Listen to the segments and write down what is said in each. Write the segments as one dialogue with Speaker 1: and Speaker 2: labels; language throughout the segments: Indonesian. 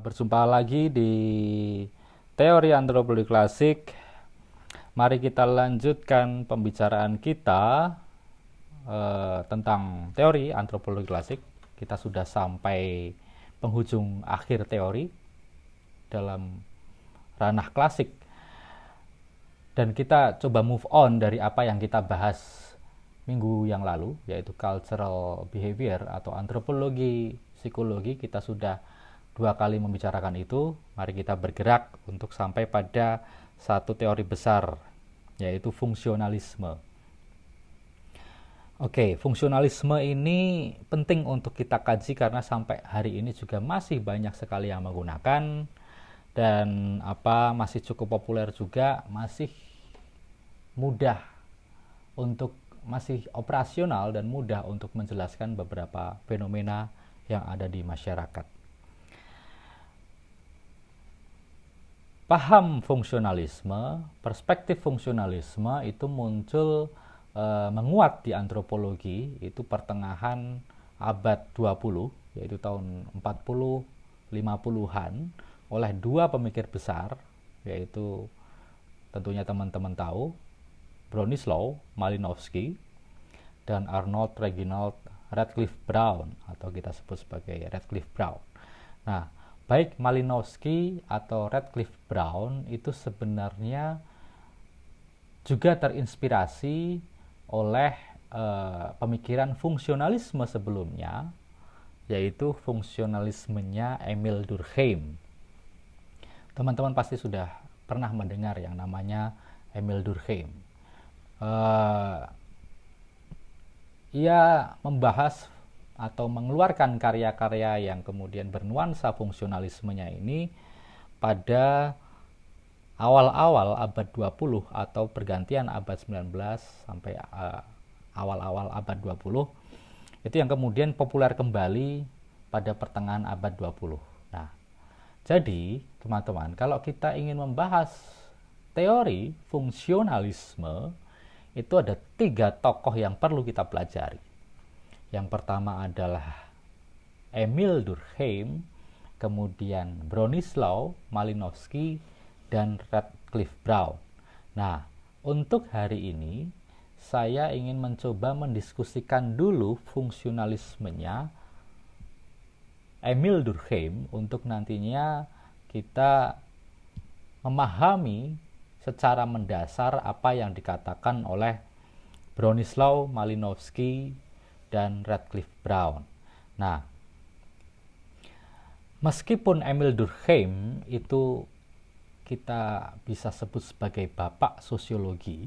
Speaker 1: Berjumpa lagi di teori antropologi klasik. Mari kita lanjutkan pembicaraan kita tentang teori antropologi klasik. Kita sudah sampai penghujung akhir teori dalam ranah klasik. Dan kita coba move on dari apa yang kita bahas minggu yang lalu, yaitu cultural behavior atau antropologi psikologi. Kita sudah 2 kali membicarakan itu. Mari kita bergerak untuk sampai pada satu teori besar, yaitu fungsionalisme. Oke, fungsionalisme ini penting untuk kita kaji karena sampai hari ini juga masih banyak sekali yang menggunakan dan masih cukup populer juga, masih mudah untuk masih operasional dan mudah untuk menjelaskan beberapa fenomena yang ada di masyarakat. Paham fungsionalisme, perspektif fungsionalisme itu muncul menguat di antropologi itu pertengahan abad 20, yaitu tahun 40-50-an oleh 2 pemikir besar, yaitu tentunya teman-teman tahu, Bronislaw Malinowski dan Arnold Reginald Radcliffe Brown, atau kita sebut sebagai Radcliffe Brown. Nah, baik Malinowski atau Radcliffe Brown itu sebenarnya juga terinspirasi oleh pemikiran fungsionalisme sebelumnya, yaitu fungsionalismenya Emil Durkheim. Teman-teman pasti sudah pernah mendengar yang namanya Emil Durkheim. Ia membahas atau mengeluarkan karya-karya yang kemudian bernuansa fungsionalismenya ini pada awal-awal abad 20 atau pergantian abad 19 sampai awal-awal abad 20. Itu yang kemudian populer kembali pada pertengahan abad 20. Nah, jadi teman-teman, kalau kita ingin membahas teori fungsionalisme, itu ada 3 tokoh yang perlu kita pelajari. Yang pertama adalah Emil Durkheim, kemudian Bronislaw Malinowski, dan Radcliffe Brown. Nah, untuk hari ini saya ingin mencoba mendiskusikan dulu fungsionalismenya Emil Durkheim untuk nantinya kita memahami secara mendasar apa yang dikatakan oleh Bronislaw Malinowski dan Radcliffe Brown. Nah, meskipun Emil Durkheim itu kita bisa sebut sebagai bapak sosiologi,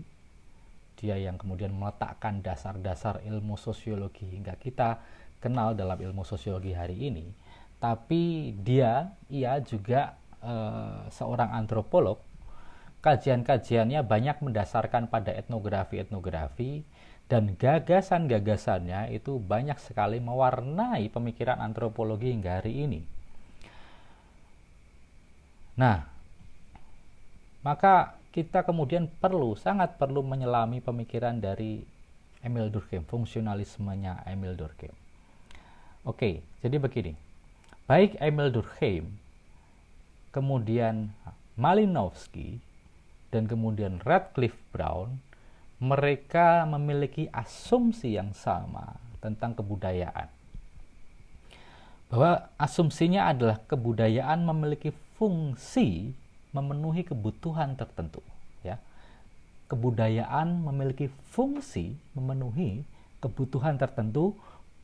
Speaker 1: dia yang kemudian meletakkan dasar-dasar ilmu sosiologi hingga kita kenal dalam ilmu sosiologi hari ini, tapi ia juga seorang antropolog. Kajian-kajiannya banyak mendasarkan pada etnografi dan gagasan-gagasannya itu banyak sekali mewarnai pemikiran antropologi hingga hari ini. Nah, maka kita kemudian sangat perlu menyelami pemikiran dari Emil Durkheim, fungsionalismenya Emil Durkheim. Oke, jadi begini. Baik Emil Durkheim, kemudian Malinowski, dan kemudian Radcliffe Brown, mereka memiliki asumsi yang sama tentang kebudayaan. Bahwa asumsinya adalah kebudayaan memiliki fungsi memenuhi kebutuhan tertentu, ya. Kebudayaan memiliki fungsi memenuhi kebutuhan tertentu,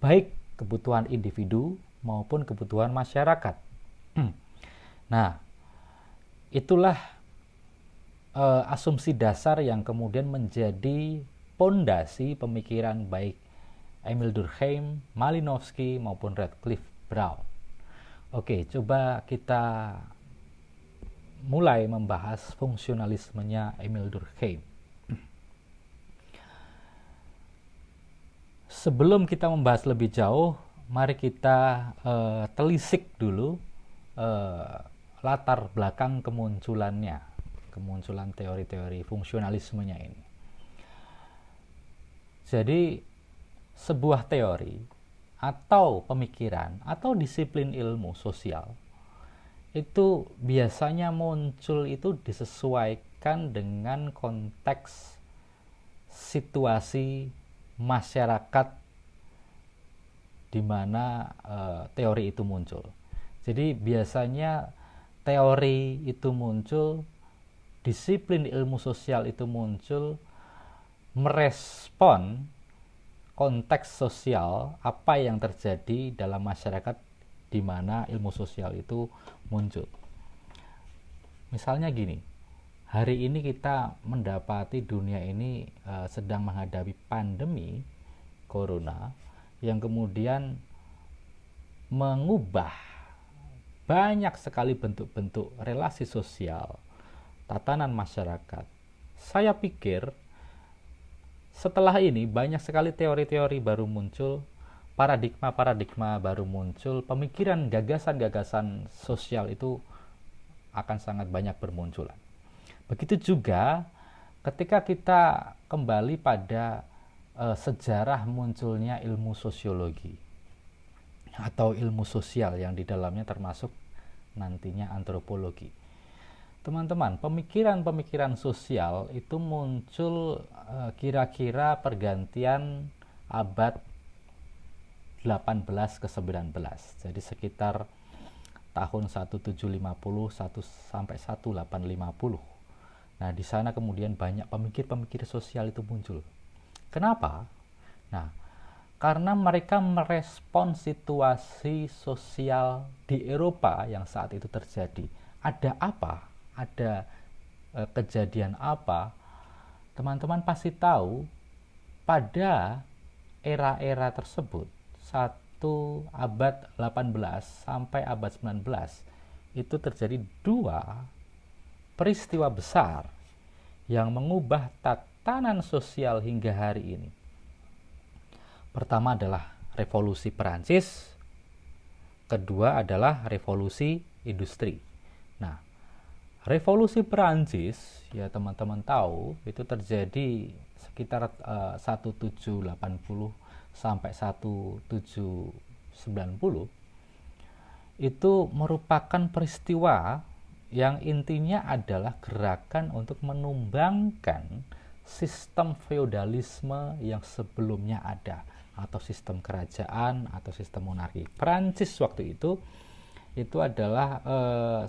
Speaker 1: baik kebutuhan individu maupun kebutuhan masyarakat. Nah, itulah asumsi dasar yang kemudian menjadi pondasi pemikiran baik Emil Durkheim, Malinowski maupun Radcliffe Brown. Oke, coba kita mulai membahas fungsionalismenya Emil Durkheim. Sebelum kita membahas lebih jauh, mari kita telisik dulu latar belakang kemunculan teori-teori fungsionalismenya ini. Jadi, sebuah teori atau pemikiran atau disiplin ilmu sosial itu biasanya muncul itu disesuaikan dengan konteks situasi masyarakat di mana teori itu muncul. Jadi biasanya teori itu muncul, disiplin ilmu sosial itu muncul merespon konteks sosial apa yang terjadi dalam masyarakat di mana ilmu sosial itu muncul. Misalnya gini, hari ini kita mendapati dunia ini sedang menghadapi pandemi corona yang kemudian mengubah banyak sekali bentuk-bentuk relasi sosial, tatanan masyarakat. Saya pikir setelah ini banyak sekali teori-teori baru muncul, paradigma-paradigma baru muncul, pemikiran, gagasan-gagasan sosial itu akan sangat banyak bermunculan. Begitu juga ketika kita kembali pada sejarah munculnya ilmu sosiologi atau ilmu sosial yang di dalamnya termasuk nantinya antropologi. Teman-teman, pemikiran-pemikiran sosial itu muncul kira-kira pergantian abad 18 ke 19. Jadi sekitar tahun 1750 sampai 1850. Nah, di sana kemudian banyak pemikir-pemikir sosial itu muncul. Kenapa? Nah, karena mereka merespon situasi sosial di Eropa yang saat itu terjadi. Ada apa? Ada kejadian apa? Teman-teman pasti tahu pada era-era tersebut, satu abad 18 sampai abad 19, itu terjadi dua peristiwa besar yang mengubah tatanan sosial hingga hari ini. Pertama adalah revolusi Perancis, kedua adalah revolusi industri. Nah, revolusi Perancis, ya teman-teman tahu, itu terjadi sekitar 1780 sampai 1790. Itu merupakan peristiwa yang intinya adalah gerakan untuk menumbangkan sistem feodalisme yang sebelumnya ada, atau sistem kerajaan atau sistem monarki. Perancis waktu itu adalah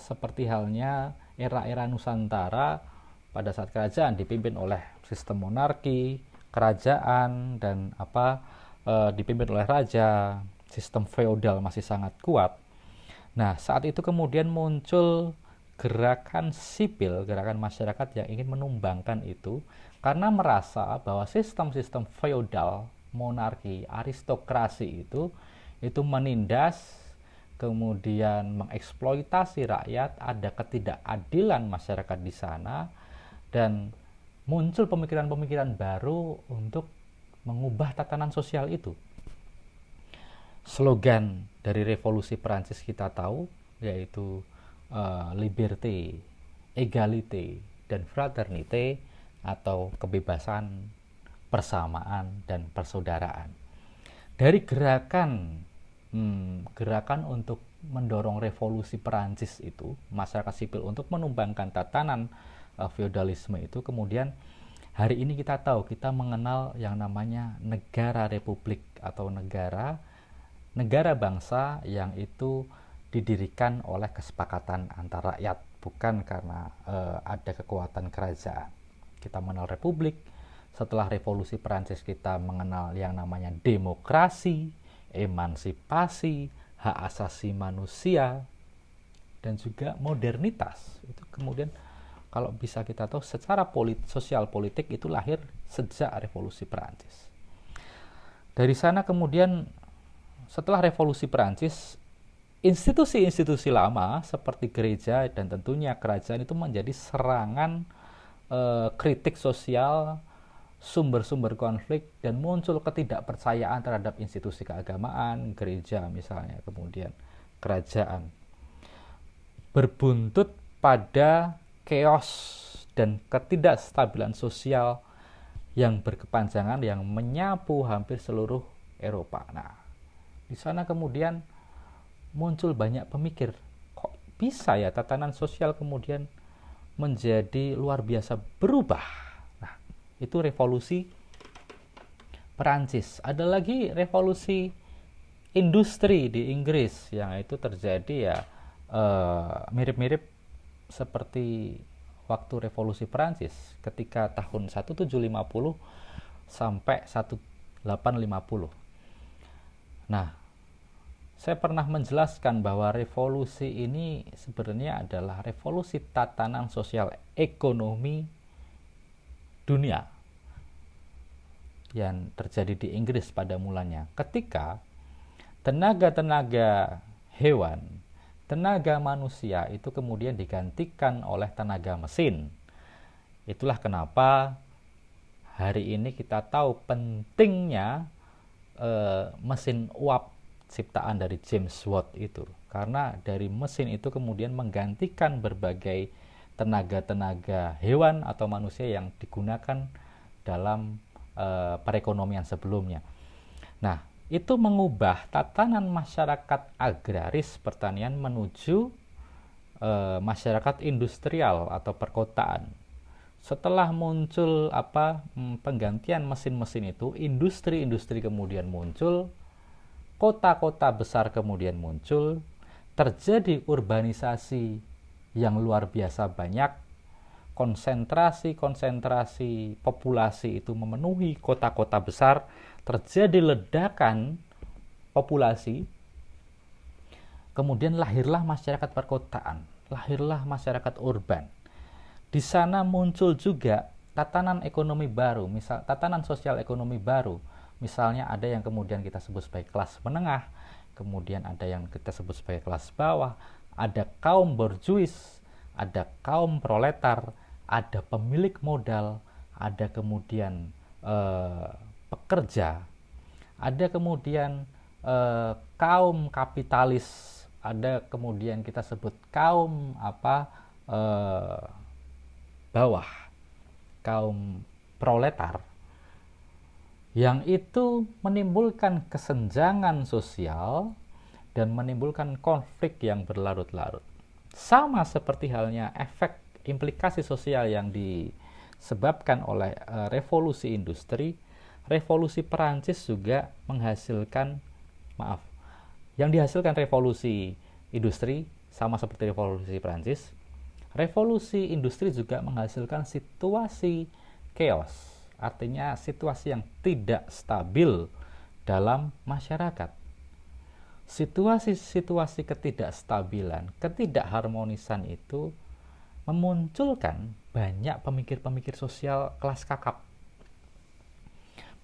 Speaker 1: seperti halnya era-era Nusantara pada saat kerajaan dipimpin oleh sistem monarki, kerajaan dan dipimpin oleh raja, sistem feodal masih sangat kuat. Nah, saat itu kemudian muncul gerakan sipil, gerakan masyarakat yang ingin menumbangkan itu karena merasa bahwa sistem-sistem feodal, monarki, aristokrasi itu menindas, kemudian mengeksploitasi rakyat, ada ketidakadilan masyarakat di sana, dan muncul pemikiran-pemikiran baru untuk mengubah tatanan sosial itu. Slogan dari revolusi Perancis kita tahu, yaitu liberté, égalité, dan fraternité, atau kebebasan, persamaan, dan persaudaraan. Dari gerakan untuk mendorong revolusi Perancis itu, masyarakat sipil untuk menumbangkan tatanan feodalisme itu, kemudian hari ini kita tahu, kita mengenal yang namanya negara republik atau negara bangsa yang itu didirikan oleh kesepakatan antar rakyat, bukan karena ada kekuatan kerajaan. Kita mengenal republik. Setelah revolusi Perancis kita mengenal yang namanya demokrasi, emansipasi, hak asasi manusia, dan juga modernitas. Itu kemudian kalau bisa kita tahu secara sosial politik itu lahir sejak revolusi Perancis. Dari sana kemudian setelah revolusi Perancis, institusi-institusi lama seperti gereja dan tentunya kerajaan itu menjadi serangan kritik sosial, sumber-sumber konflik, dan muncul ketidakpercayaan terhadap institusi keagamaan, gereja misalnya, kemudian kerajaan. Berbuntut pada chaos dan ketidakstabilan sosial yang berkepanjangan yang menyapu hampir seluruh Eropa. Nah, di sana kemudian muncul banyak pemikir, kok bisa ya tatanan sosial kemudian menjadi luar biasa berubah. Nah, itu revolusi Perancis. Ada lagi revolusi industri di Inggris yang itu terjadi ya mirip-mirip seperti waktu revolusi Perancis ketika tahun 1750 sampai 1850. Nah, saya pernah menjelaskan bahwa revolusi ini sebenarnya adalah revolusi tatanan sosial ekonomi dunia yang terjadi di Inggris pada mulanya ketika tenaga-tenaga hewan, tenaga manusia itu kemudian digantikan oleh tenaga mesin. Itulah kenapa hari ini kita tahu pentingnya mesin uap ciptaan dari James Watt itu, karena dari mesin itu kemudian menggantikan berbagai tenaga-tenaga hewan atau manusia yang digunakan dalam perekonomian sebelumnya. Nah, itu mengubah tatanan masyarakat agraris pertanian menuju masyarakat industrial atau perkotaan. Setelah muncul penggantian mesin-mesin itu, industri-industri kemudian muncul, kota-kota besar kemudian muncul, terjadi urbanisasi yang luar biasa banyak, konsentrasi populasi itu memenuhi kota-kota besar, terjadi ledakan populasi, kemudian lahirlah masyarakat perkotaan, lahirlah masyarakat urban. Di sana muncul juga tatanan ekonomi baru, misal tatanan sosial ekonomi baru. Misalnya ada yang kemudian kita sebut sebagai kelas menengah, kemudian ada yang kita sebut sebagai kelas bawah, ada kaum borjuis, ada kaum proletar, ada pemilik modal, ada kemudian pekerja, ada kemudian kaum kapitalis, ada kemudian kita sebut kaum bawah, kaum proletar, yang itu menimbulkan kesenjangan sosial dan menimbulkan konflik yang berlarut-larut. Sama seperti halnya efek implikasi sosial yang disebabkan oleh revolusi industri, revolusi Perancis juga menghasilkan, yang dihasilkan revolusi industri sama seperti revolusi Perancis. Revolusi industri juga menghasilkan situasi chaos, artinya situasi yang tidak stabil dalam masyarakat. Situasi-situasi ketidakstabilan, ketidakharmonisan itu memunculkan banyak pemikir-pemikir sosial kelas kakap.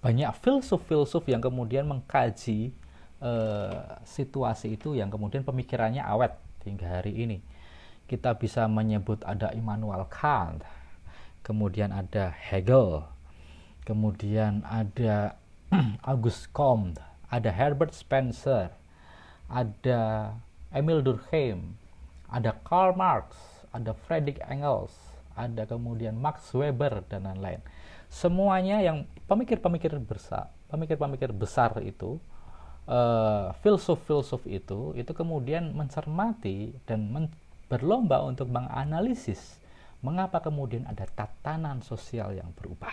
Speaker 1: Banyak filsuf-filsuf yang kemudian mengkaji situasi itu, yang kemudian pemikirannya awet hingga hari ini. Kita bisa menyebut ada Immanuel Kant, kemudian ada Hegel, kemudian ada Auguste Comte, ada Herbert Spencer, ada Emile Durkheim, ada Karl Marx, ada Friedrich Engels, ada kemudian Max Weber dan lain-lain. Semuanya yang pemikir-pemikir besar itu, filsuf-filsuf itu kemudian mencermati dan berlomba untuk menganalisis mengapa kemudian ada tatanan sosial yang berubah.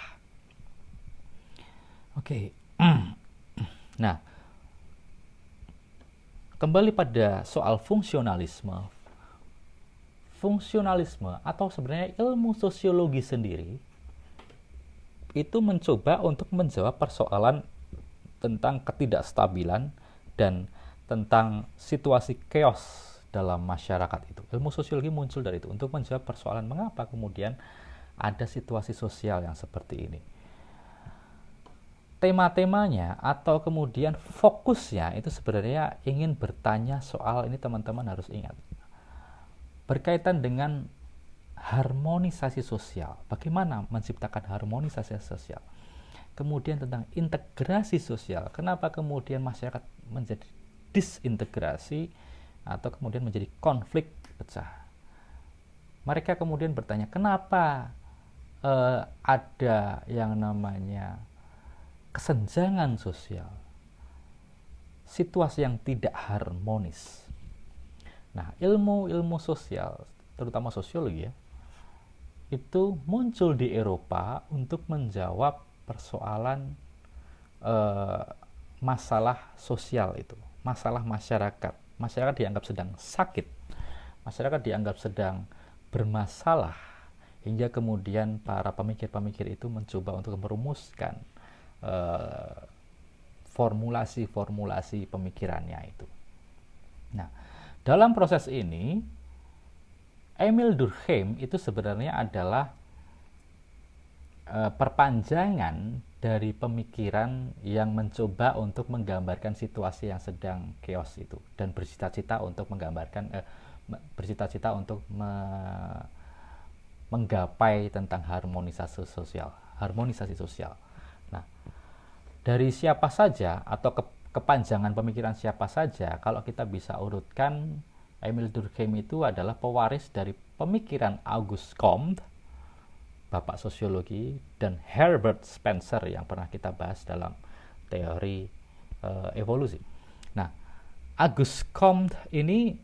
Speaker 1: Oke. Nah, kembali pada soal fungsionalisme. Fungsionalisme atau sebenarnya ilmu sosiologi sendiri itu mencoba untuk menjawab persoalan tentang ketidakstabilan dan tentang situasi chaos dalam masyarakat itu. Ilmu sosiologi muncul dari itu untuk menjawab persoalan mengapa kemudian ada situasi sosial yang seperti ini. Tema-temanya atau kemudian fokusnya itu sebenarnya ingin bertanya soal ini, teman-teman harus ingat, berkaitan dengan harmonisasi sosial. Bagaimana menciptakan harmonisasi sosial? Kemudian tentang integrasi sosial. Kenapa kemudian masyarakat menjadi disintegrasi atau kemudian menjadi konflik pecah? Mereka kemudian bertanya, kenapa ada yang namanya kesenjangan sosial, situasi yang tidak harmonis. Nah, ilmu-ilmu sosial, terutama sosiologi ya, itu muncul di Eropa untuk menjawab persoalan eh, masalah sosial itu, masalah masyarakat. Masyarakat dianggap sedang sakit, masyarakat dianggap sedang bermasalah, hingga kemudian para pemikir-pemikir itu mencoba untuk merumuskan eh, formulasi-formulasi pemikirannya itu. Nah, dalam proses ini, Emil Durkheim itu sebenarnya adalah perpanjangan dari pemikiran yang mencoba untuk menggambarkan situasi yang sedang chaos itu, dan bercita-cita untuk menggambarkan bercita-cita untuk menggapai tentang harmonisasi sosial. Nah, dari siapa saja atau kepanjangan pemikiran siapa saja, kalau kita bisa urutkan, Emil Durkheim itu adalah pewaris dari pemikiran Auguste Comte, bapak sosiologi, dan Herbert Spencer yang pernah kita bahas dalam teori evolusi. Nah, Auguste Comte ini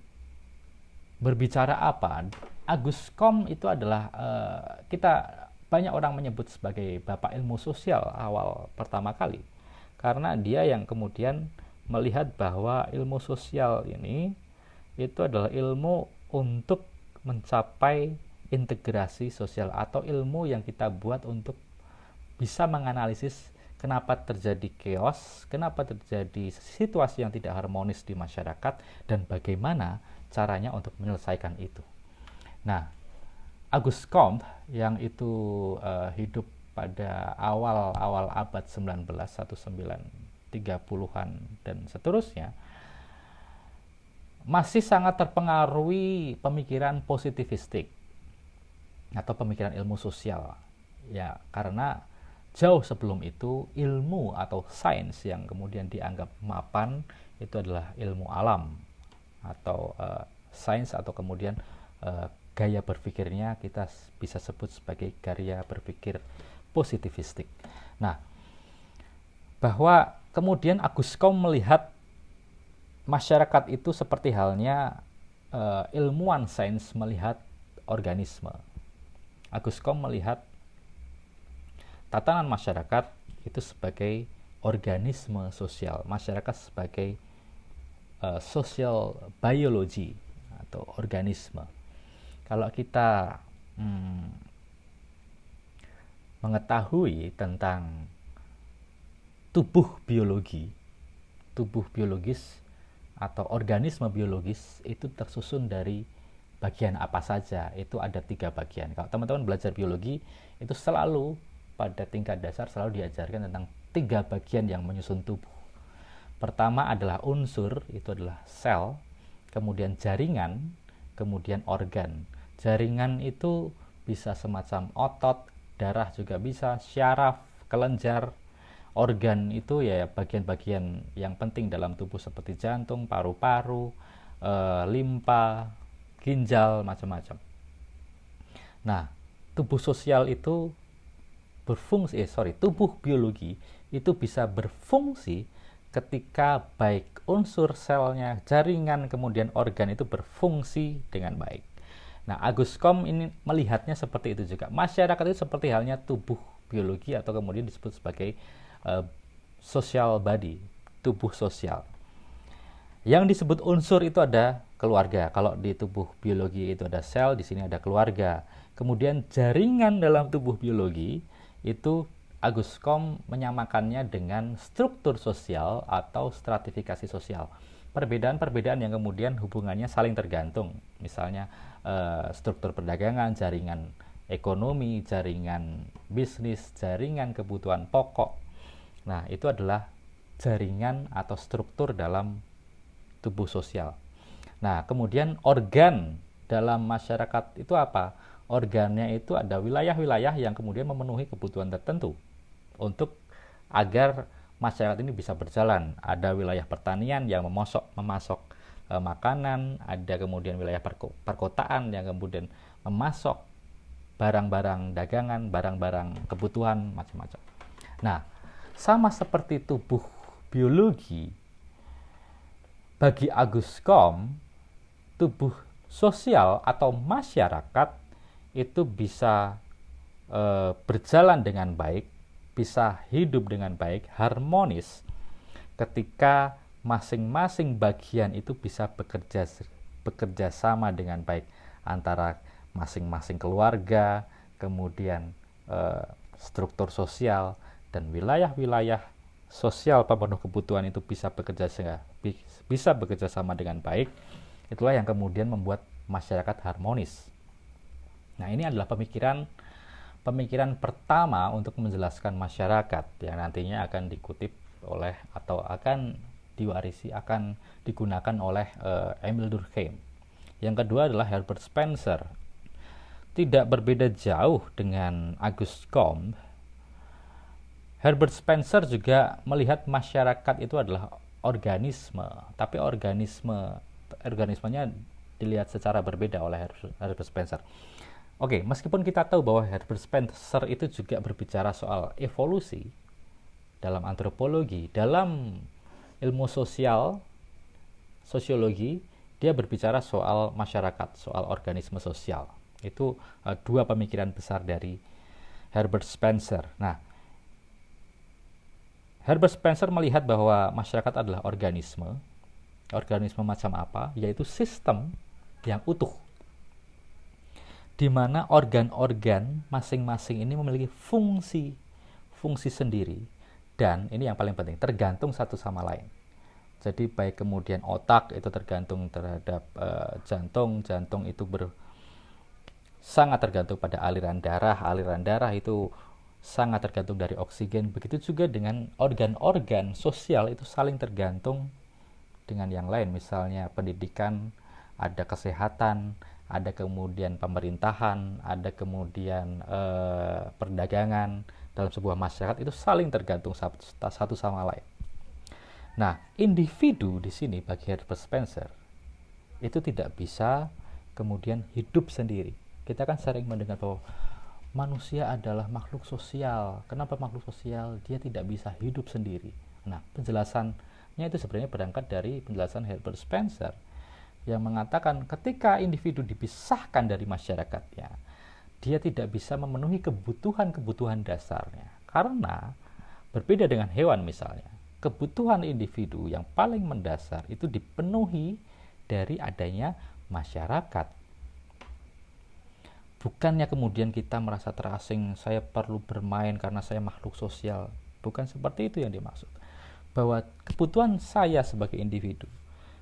Speaker 1: berbicara apa? Auguste Comte itu adalah kita banyak orang menyebut sebagai bapak ilmu sosial awal pertama kali, karena dia yang kemudian melihat bahwa ilmu sosial ini itu adalah ilmu untuk mencapai integrasi sosial, atau ilmu yang kita buat untuk bisa menganalisis kenapa terjadi chaos, kenapa terjadi situasi yang tidak harmonis di masyarakat, dan bagaimana caranya untuk menyelesaikan itu. Nah, Auguste Comte yang itu hidup pada awal-awal abad 19, 1930-an dan seterusnya, masih sangat terpengaruhi pemikiran positivistik atau pemikiran ilmu sosial. Ya, karena jauh sebelum itu ilmu atau sains yang kemudian dianggap mapan itu adalah ilmu alam atau sains, atau kemudian gaya berpikirnya kita bisa sebut sebagai gaya berpikir positivistik. Nah, bahwa kemudian Auguste Comte melihat masyarakat itu seperti halnya ilmuwan sains melihat organisme. Auguste Comte melihat tatanan masyarakat itu sebagai organisme sosial, masyarakat sebagai social biology atau organisme. Kalau kita mengetahui tentang tubuh biologis atau organisme biologis itu tersusun dari bagian apa saja. Itu ada 3 bagian. Kalau teman-teman belajar biologi, itu selalu pada tingkat dasar selalu diajarkan tentang 3 bagian yang menyusun tubuh. Pertama adalah unsur, itu adalah sel, kemudian jaringan, kemudian organ. Jaringan itu bisa semacam otot, darah juga bisa, syaraf, kelenjar. Organ itu ya bagian-bagian yang penting dalam tubuh seperti jantung, paru-paru, limpa, ginjal, macam-macam. Nah, tubuh sosial itu tubuh biologi itu bisa berfungsi ketika baik unsur selnya, jaringan, kemudian organ itu berfungsi dengan baik. Nah, Auguste Comte ini melihatnya seperti itu juga. Masyarakat itu seperti halnya tubuh biologi, atau kemudian disebut sebagai social body, tubuh sosial. Yang disebut unsur itu ada keluarga. Kalau di tubuh biologi itu ada sel, di sini ada keluarga. Kemudian jaringan dalam tubuh biologi itu Auguste Comte menyamakannya dengan struktur sosial atau stratifikasi sosial. Perbedaan-perbedaan yang kemudian hubungannya saling tergantung. Misalnya struktur perdagangan, jaringan ekonomi, jaringan bisnis, jaringan kebutuhan pokok. Nah, itu adalah jaringan atau struktur dalam tubuh sosial. Nah, kemudian organ dalam masyarakat itu apa? Organnya itu ada wilayah-wilayah yang kemudian memenuhi kebutuhan tertentu untuk agar masyarakat ini bisa berjalan. Ada wilayah pertanian yang memasok makanan, ada kemudian wilayah perkotaan yang kemudian memasok barang-barang dagangan, barang-barang kebutuhan, macam-macam. Nah, sama seperti tubuh biologi, bagi Auguste Comte, tubuh sosial atau masyarakat itu bisa berjalan dengan baik, bisa hidup dengan baik, harmonis ketika masing-masing bagian itu bisa bekerja sama dengan baik antara masing-masing keluarga, kemudian struktur sosial dan wilayah-wilayah sosial pemenuh kebutuhan itu bisa bekerja sama dengan baik. Itulah yang kemudian membuat masyarakat harmonis. Nah, ini adalah pemikiran pertama untuk menjelaskan masyarakat yang nantinya akan dikutip oleh atau akan digunakan oleh Emil Durkheim. Yang kedua adalah Herbert Spencer. Tidak berbeda jauh dengan Auguste Comte, Herbert Spencer juga melihat masyarakat itu adalah organisme, tapi organismenya dilihat secara berbeda oleh Herbert Spencer. Oke, meskipun kita tahu bahwa Herbert Spencer itu juga berbicara soal evolusi dalam antropologi, dalam ilmu sosiologi, dia berbicara soal masyarakat, soal organisme sosial. Itu dua pemikiran besar dari Herbert Spencer. Nah, Herbert Spencer melihat bahwa masyarakat adalah organisme macam apa? Yaitu sistem yang utuh, di mana organ-organ masing-masing ini memiliki fungsi sendiri, dan ini yang paling penting, tergantung satu sama lain. Jadi baik kemudian otak itu tergantung terhadap jantung itu sangat tergantung pada aliran darah itu sangat tergantung dari oksigen. Begitu juga dengan organ-organ sosial itu saling tergantung dengan yang lain. Misalnya pendidikan, ada kesehatan, ada kemudian pemerintahan, ada kemudian perdagangan. Dalam sebuah masyarakat itu saling tergantung satu sama lain. Nah, individu di sini bagi Herbert Spencer itu tidak bisa kemudian hidup sendiri. Kita kan sering mendengar bahwa manusia adalah makhluk sosial. Kenapa makhluk sosial? Dia tidak bisa hidup sendiri. Nah, penjelasannya itu sebenarnya berangkat dari penjelasan Herbert Spencer yang mengatakan ketika individu dipisahkan dari masyarakatnya, dia tidak bisa memenuhi kebutuhan dasarnya. Karena berbeda dengan hewan misalnya, kebutuhan individu yang paling mendasar itu dipenuhi dari adanya masyarakat. Bukannya kemudian kita merasa terasing, saya perlu bermain karena saya makhluk sosial. Bukan seperti itu yang dimaksud. Bahwa kebutuhan saya sebagai individu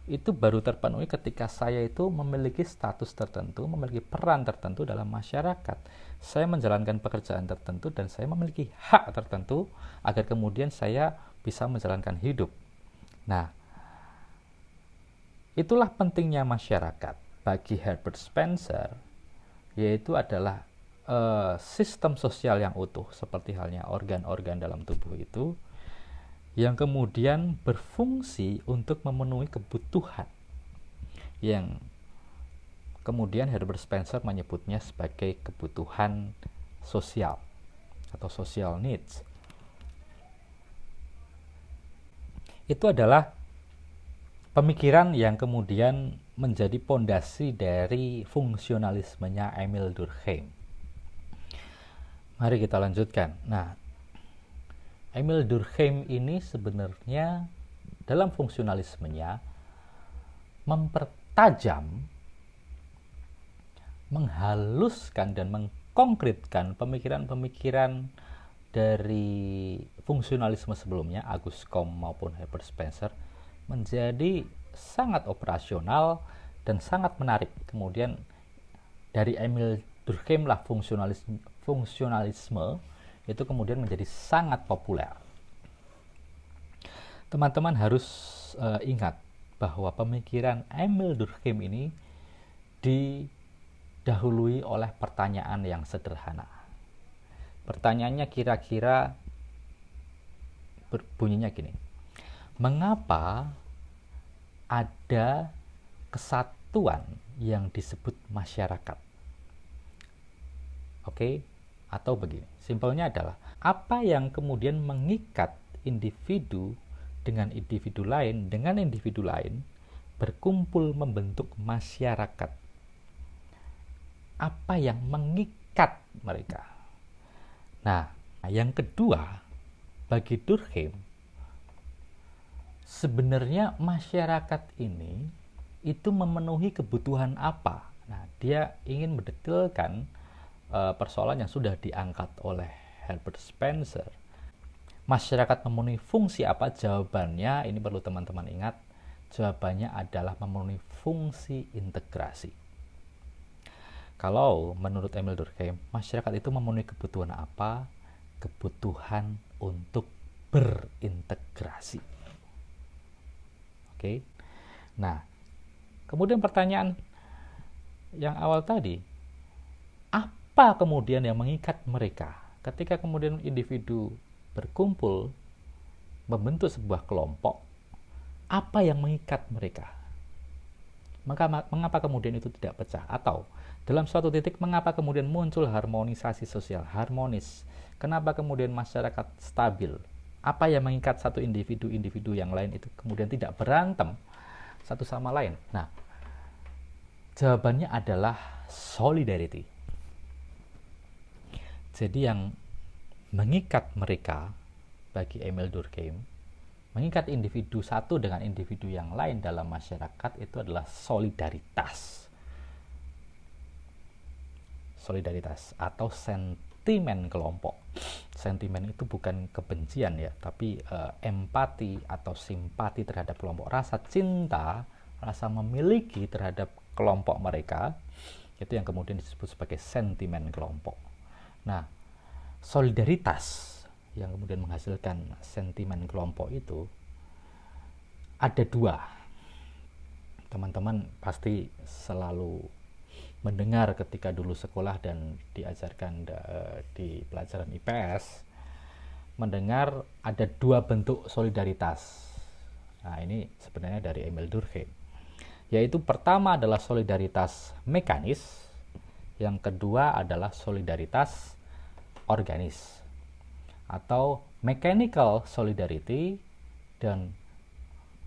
Speaker 1: itu baru terpenuhi ketika saya itu memiliki status tertentu, memiliki peran tertentu dalam masyarakat. Saya menjalankan pekerjaan tertentu dan saya memiliki hak tertentu agar kemudian saya bisa menjalankan hidup. Nah, itulah pentingnya masyarakat bagi Herbert Spencer, yaitu adalah sistem sosial yang utuh seperti halnya organ-organ dalam tubuh itu yang kemudian berfungsi untuk memenuhi kebutuhan yang kemudian Herbert Spencer menyebutnya sebagai kebutuhan sosial atau social needs. Itu adalah pemikiran yang kemudian menjadi pondasi dari fungsionalismenya Emil Durkheim. Mari kita lanjutkan. Nah, Emil Durkheim ini sebenarnya dalam fungsionalismenya mempertajam, menghaluskan dan mengkonkretkan pemikiran-pemikiran dari fungsionalisme sebelumnya, Auguste Comte maupun Herbert Spencer, menjadi sangat operasional dan sangat menarik. Kemudian dari Emil Durkheim lah fungsionalisme itu kemudian menjadi sangat populer. Teman-teman harus ingat bahwa pemikiran Emil Durkheim ini didahului oleh pertanyaan yang sederhana. Pertanyaannya kira-kira bunyinya gini: mengapa ada kesatuan yang disebut masyarakat? Oke? Atau begini, simpelnya adalah apa yang kemudian mengikat individu dengan individu lain berkumpul membentuk masyarakat. Apa yang mengikat mereka? Nah, yang kedua, bagi Durkheim, sebenarnya masyarakat ini itu memenuhi kebutuhan apa? Nah, dia ingin mendetailkan persoalan yang sudah diangkat oleh Herbert Spencer. Masyarakat memenuhi fungsi apa? Jawabannya, ini perlu teman-teman ingat, jawabannya adalah memenuhi fungsi integrasi. Kalau menurut Emil Durkheim, masyarakat itu memenuhi kebutuhan apa? Kebutuhan untuk berintegrasi. Oke. Nah, kemudian pertanyaan yang awal tadi, apa kemudian yang mengikat mereka? Ketika kemudian individu berkumpul membentuk sebuah kelompok, apa yang mengikat mereka? Mengapa kemudian itu tidak pecah? Atau dalam suatu titik, mengapa kemudian muncul harmonisasi sosial, harmonis? Kenapa kemudian masyarakat stabil? Apa yang mengikat satu individu yang lain itu kemudian tidak berantem satu sama lain? Nah, jawabannya adalah solidarity. Jadi yang mengikat mereka bagi Emil Durkheim, mengikat individu satu dengan individu yang lain dalam masyarakat itu adalah solidaritas. Solidaritas atau sentimen kelompok. Sentimen itu bukan kebencian ya, tapi empati atau simpati terhadap kelompok, rasa cinta, rasa memiliki terhadap kelompok mereka, itu yang kemudian disebut sebagai sentimen kelompok. Nah, solidaritas yang kemudian menghasilkan sentimen kelompok itu ada dua. Teman-teman pasti selalu mendengar ketika dulu sekolah dan diajarkan di pelajaran IPS, mendengar ada dua bentuk solidaritas. Nah, ini sebenarnya dari Emil Durkheim, yaitu pertama adalah solidaritas mekanis, yang kedua adalah solidaritas organis atau mechanical solidarity dan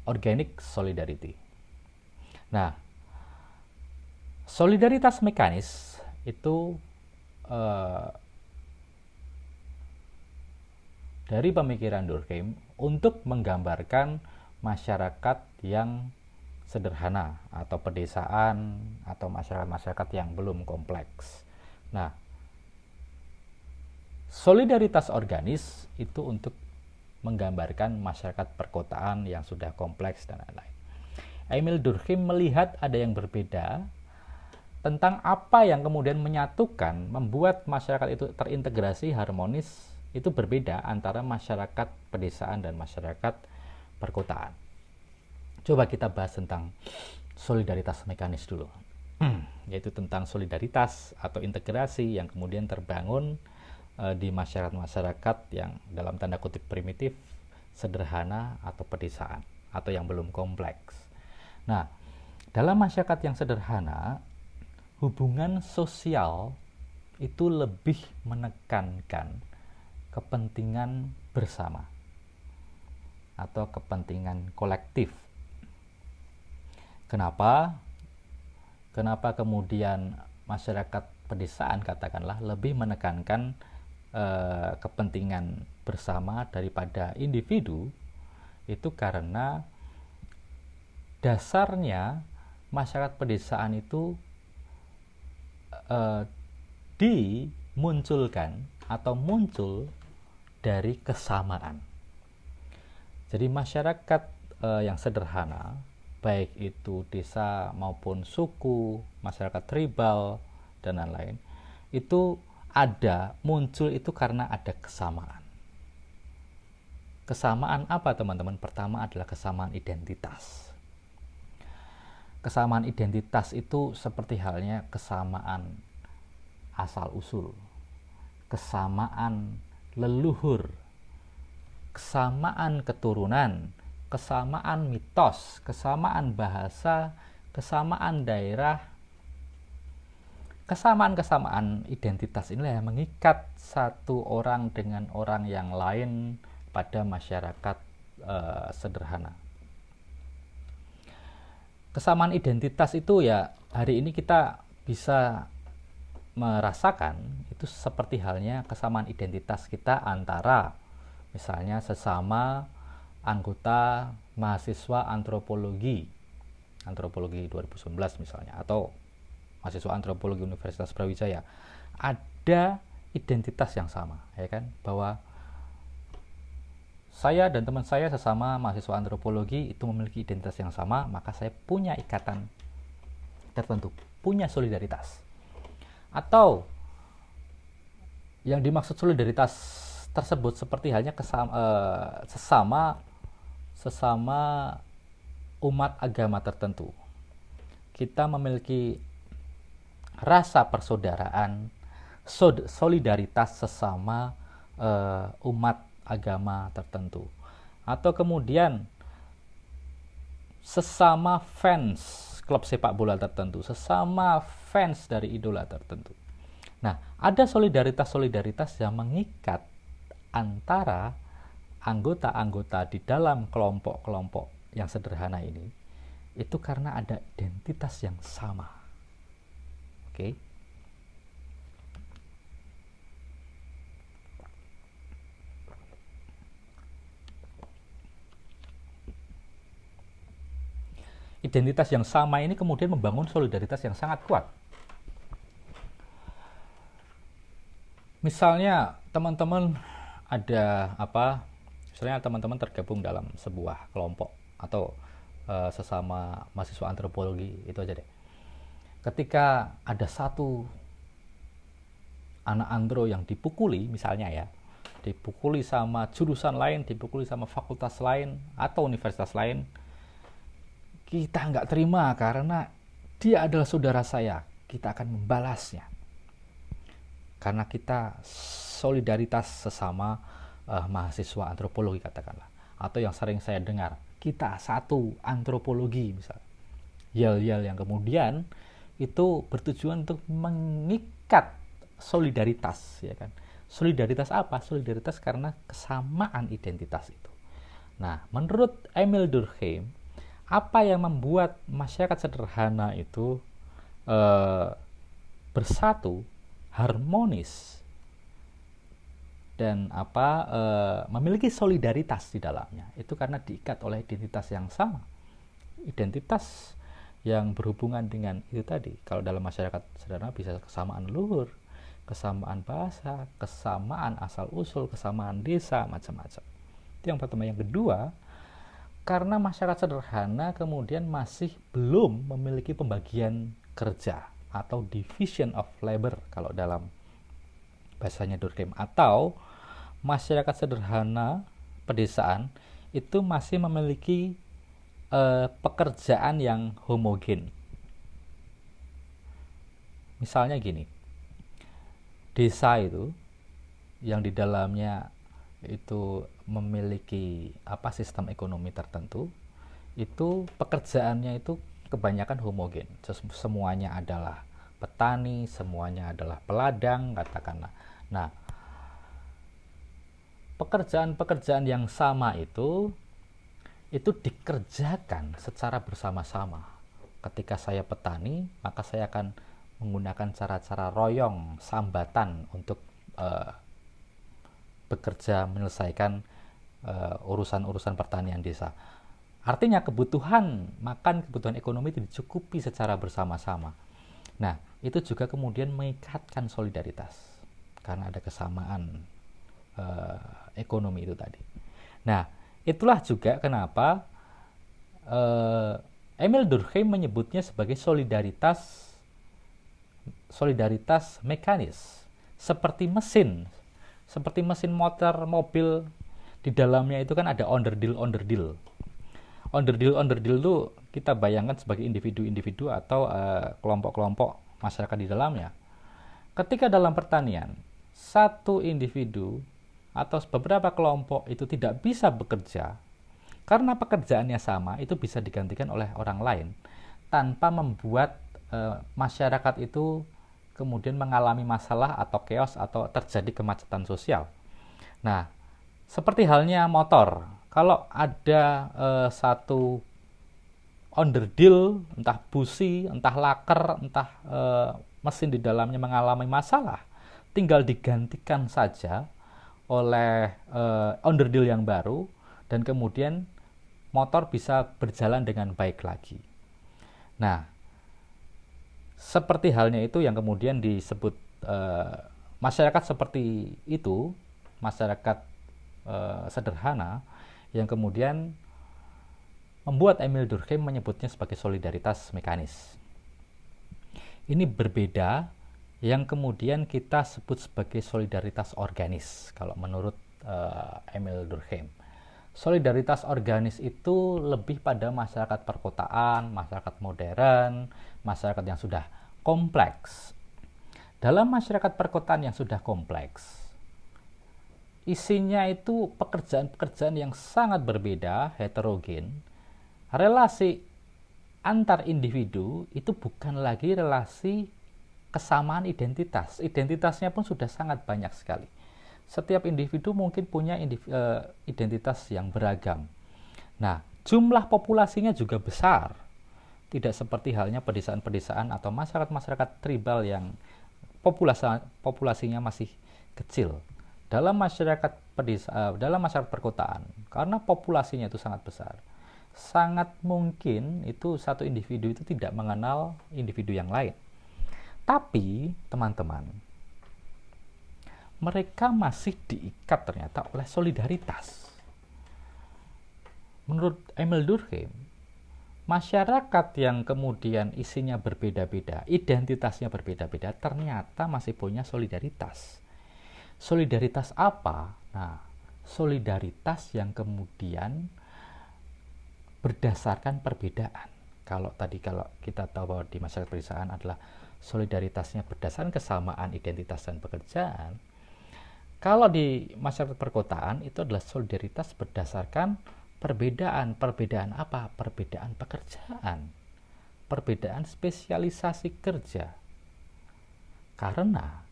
Speaker 1: organic solidarity. Nah, solidaritas mekanis itu dari pemikiran Durkheim untuk menggambarkan masyarakat yang sederhana atau pedesaan atau masyarakat-masyarakat yang belum kompleks. Nah, solidaritas organis itu untuk menggambarkan masyarakat perkotaan yang sudah kompleks dan lain-lain. Emil Durkheim melihat ada yang berbeda tentang apa yang kemudian menyatukan, membuat masyarakat itu terintegrasi, harmonis, itu berbeda antara masyarakat pedesaan dan masyarakat perkotaan. Coba kita bahas tentang solidaritas mekanis dulu, yaitu tentang solidaritas atau integrasi yang kemudian terbangun di masyarakat-masyarakat yang dalam tanda kutip primitif, sederhana atau pedesaan atau yang belum kompleks. Nah, dalam masyarakat yang sederhana, hubungan sosial itu lebih menekankan kepentingan bersama atau kepentingan kolektif. Kenapa? Kenapa kemudian masyarakat pedesaan katakanlah lebih menekankan kepentingan bersama daripada individu? Itu karena dasarnya masyarakat pedesaan itu dimunculkan atau muncul dari kesamaan. Jadi masyarakat yang sederhana, baik itu desa maupun suku, masyarakat tribal dan lain-lain, itu muncul itu karena ada kesamaan. Kesamaan apa teman-teman? Pertama adalah kesamaan identitas. Kesamaan identitas itu seperti halnya kesamaan asal-usul, kesamaan leluhur, kesamaan keturunan, kesamaan mitos, kesamaan bahasa, kesamaan daerah. Kesamaan-kesamaan identitas inilah yang mengikat satu orang dengan orang yang lain pada masyarakat sederhana. kesamaan identitas itu ya hari ini kita bisa merasakan itu seperti halnya kesamaan identitas kita antara misalnya sesama anggota mahasiswa antropologi 2019 misalnya, atau mahasiswa antropologi Universitas Brawijaya, ada identitas yang sama, ya kan, bahwa saya dan teman saya sesama mahasiswa antropologi itu memiliki identitas yang sama, maka saya punya ikatan tertentu, punya solidaritas. Atau yang dimaksud solidaritas tersebut seperti halnya sesama umat agama tertentu. Kita memiliki rasa persaudaraan, solidaritas sesama umat agama tertentu. Atau kemudian sesama fans klub sepak bola tertentu, sesama fans dari idola tertentu. Nah, ada solidaritas yang mengikat antara anggota-anggota di dalam kelompok-kelompok yang sederhana ini, itu karena ada identitas yang sama. Oke. Identitas yang sama ini kemudian membangun solidaritas yang sangat kuat. Misalnya teman-teman misalnya teman-teman tergabung dalam sebuah kelompok atau sesama mahasiswa antropologi, itu aja deh. Ketika ada satu anak andro yang dipukuli misalnya ya, dipukuli sama jurusan lain, dipukuli sama fakultas lain atau universitas lain, kita nggak terima karena dia adalah saudara saya, kita akan membalasnya. Karena kita solidaritas sesama mahasiswa antropologi katakanlah. Atau yang sering saya dengar, kita satu antropologi misalnya. Yel-yel yang kemudian itu bertujuan untuk mengikat solidaritas, ya kan. Solidaritas apa? Solidaritas karena kesamaan identitas itu. Nah, menurut Emil Durkheim, apa yang membuat masyarakat sederhana itu bersatu, harmonis, dan memiliki solidaritas di dalamnya, itu karena diikat oleh identitas yang sama, identitas yang berhubungan dengan itu tadi. Kalau dalam masyarakat sederhana bisa kesamaan leluhur, kesamaan bahasa, kesamaan asal usul, kesamaan desa, macam-macam. Itu yang pertama. Yang kedua, karena masyarakat sederhana kemudian masih belum memiliki pembagian kerja atau division of labor kalau dalam bahasanya Durkheim, atau masyarakat sederhana pedesaan itu masih memiliki pekerjaan yang homogen. Misalnya gini, desa itu yang di dalamnya itu memiliki sistem ekonomi tertentu, itu pekerjaannya itu kebanyakan homogen. Semuanya adalah petani, semuanya adalah peladang katakanlah. Nah, pekerjaan-pekerjaan yang sama itu dikerjakan secara bersama-sama. Ketika saya petani, maka saya akan menggunakan cara-cara royong, sambatan untuk bekerja menyelesaikan urusan-urusan pertanian desa. Artinya kebutuhan makan, kebutuhan ekonomi itu dicukupi secara bersama-sama. Nah, itu juga kemudian mengikatkan solidaritas karena ada kesamaan ekonomi itu tadi. Nah, itulah juga kenapa Emil Durkheim menyebutnya sebagai solidaritas mekanis, seperti mesin motor, mobil. Di dalamnya itu kan ada onderdil itu kita bayangkan sebagai individu-individu atau kelompok-kelompok masyarakat di dalamnya. Ketika dalam pertanian, satu individu atau beberapa kelompok itu tidak bisa bekerja karena pekerjaannya sama, itu bisa digantikan oleh orang lain tanpa membuat masyarakat itu kemudian mengalami masalah atau chaos atau terjadi kemacetan sosial. Nah, seperti halnya motor, kalau ada satu onderdil, entah busi, entah laker, entah mesin di dalamnya mengalami masalah, tinggal digantikan saja oleh onderdil yang baru, dan kemudian motor bisa berjalan dengan baik lagi. Nah, seperti halnya itu yang kemudian disebut masyarakat seperti itu, masyarakat sederhana, yang kemudian membuat Emil Durkheim menyebutnya sebagai solidaritas mekanis. Ini berbeda yang kemudian kita sebut sebagai solidaritas organis kalau menurut Emil Durkheim. Solidaritas organis itu lebih pada masyarakat perkotaan, masyarakat modern, masyarakat yang sudah kompleks. Dalam masyarakat perkotaan yang sudah kompleks, isinya itu pekerjaan-pekerjaan yang sangat berbeda, heterogen. Relasi antar individu itu bukan lagi relasi kesamaan identitas. Identitasnya pun sudah sangat banyak sekali. Setiap individu mungkin punya identitas yang beragam. Nah, jumlah populasinya juga besar. Tidak seperti halnya pedesaan-pedesaan atau masyarakat-masyarakat tribal yang populasinya masih kecil. Dalam masyarakat perkotaan, karena populasinya itu sangat besar, sangat mungkin itu satu individu itu tidak mengenal individu yang lain. Tapi, teman-teman, mereka masih diikat ternyata oleh solidaritas. Menurut Emil Durkheim, masyarakat yang kemudian isinya berbeda-beda, identitasnya berbeda-beda, ternyata masih punya solidaritas. Solidaritas apa? Nah, solidaritas yang kemudian berdasarkan perbedaan. Kalau kita tahu bahwa di masyarakat pedesaan adalah solidaritasnya berdasarkan kesamaan identitas dan pekerjaan, kalau di masyarakat perkotaan itu adalah solidaritas berdasarkan perbedaan. Perbedaan apa? Perbedaan pekerjaan, perbedaan spesialisasi kerja. Karena